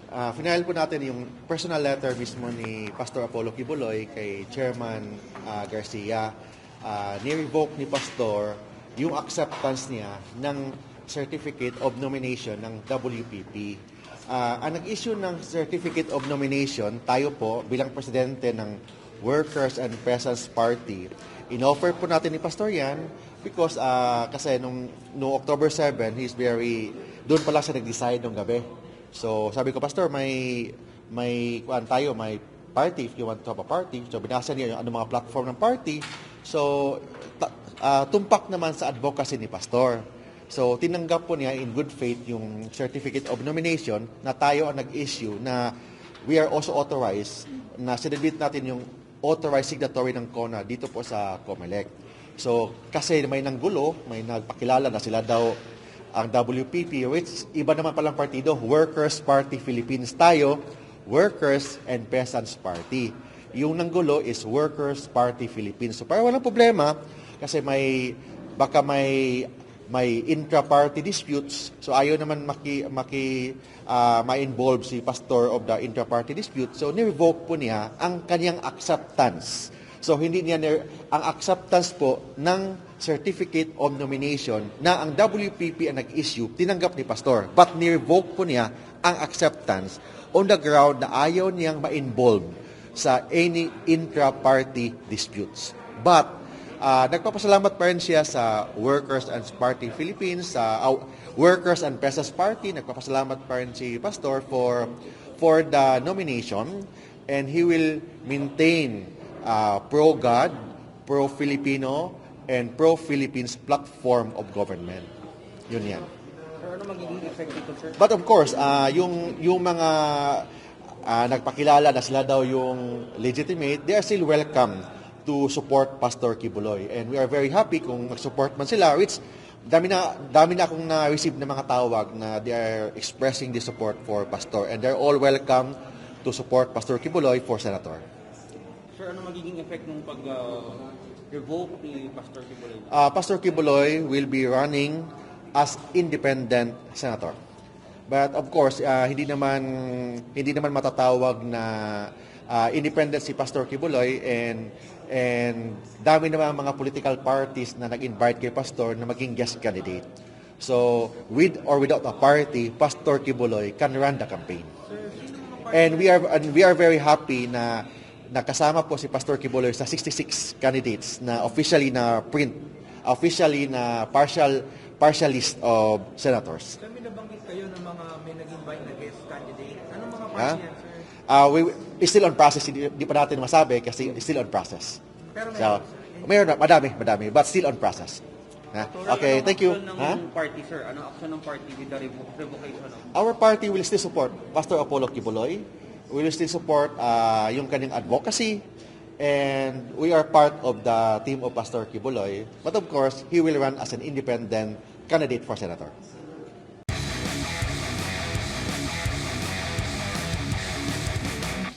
Final po natin yung personal letter mismo ni Pastor Apollo Kibuloy kay Chairman Garcia. Ni-revoke ni Pastor yung acceptance niya ng Certificate of Nomination ng WPP. Ang nag-issue ng Certificate of Nomination, tayo po bilang presidente ng Workers and Peasants Party, in-offer po natin ni Pastor yan because kasi nung October 7, doon pala siya nag-decide nung gabi. So, sabi ko, Pastor, may party, if you want to have a party. So, binasa niya yung mga platform ng party. So, tumpak naman sa advocacy ni Pastor. So, tinanggap po niya in good faith yung Certificate of Nomination na tayo ang nag-issue na we are also authorized na sinabit natin yung authorized signatory ng CONA dito po sa COMELEC. So, kasi may nanggulo, may nagpakilala na sila daw ang WPP, which iba naman palang partido, Workers Party Philippines. Tayo, Workers and Peasants Party. Yung nanggulo is Workers Party Philippines. So, para walang problema, kasi baka may intra-party disputes. So, ayaw naman ma-involve si pastor of the intra-party dispute. So, ni-revoke po niya ang kanyang acceptance. So, hindi niya ang acceptance po ng Certificate of Nomination na ang WPP ang nag-issue, tinanggap ni Pastor. But ni-revoke po niya ang acceptance on the ground na ayaw niyang ma-involve sa any intra-party disputes. But, nagpapasalamat pa rin siya sa Workers and Party Philippines, sa Workers and Peasants Party. Nagpapasalamat pa rin si Pastor for the nomination, and he will maintain pro-God, pro-Filipino, and pro-Philippines platform of government. Yun yan. Pero ano magiging effect dito, sir? But of course, yung mga nagpakilala na sila daw yung legitimate, they are still welcome to support Pastor Kibuloy. And we are very happy kung mag-support man sila, which dami na akong na-receive na mga tawag na they are expressing the support for Pastor. And they're all welcome to support Pastor Kibuloy for Senator. Sir, ano magiging effect ng pag-revoke ni Pastor Kibuloy? Pastor Kibuloy will be running as independent senator. But of course, hindi naman matatawag na independent si Pastor Kibuloy, and dami naman mga political parties na nag-invite kay Pastor na maging guest candidate. So, with or without a party, Pastor Kibuloy can run the campaign. And we are very happy na nakasama po si Pastor Kibuloy sa 66 candidates na officially na partial list of senators. Sir, may nabanggit kayo ng mga may nag-invite na guest candidate. Anong mga party yan, sir? We're still on process. Hindi pa natin masabi kasi still on process. Pero Mayroon na, madami, but still on process. Okay, thank you. Anong party, sir? Anong action ng party with the revocation of? Our party will still support Pastor Apollo Kibuloy. We will still support yung kanyang advocacy, and we are part of the team of Pastor Kibuloy. But of course, he will run as an independent candidate for senator.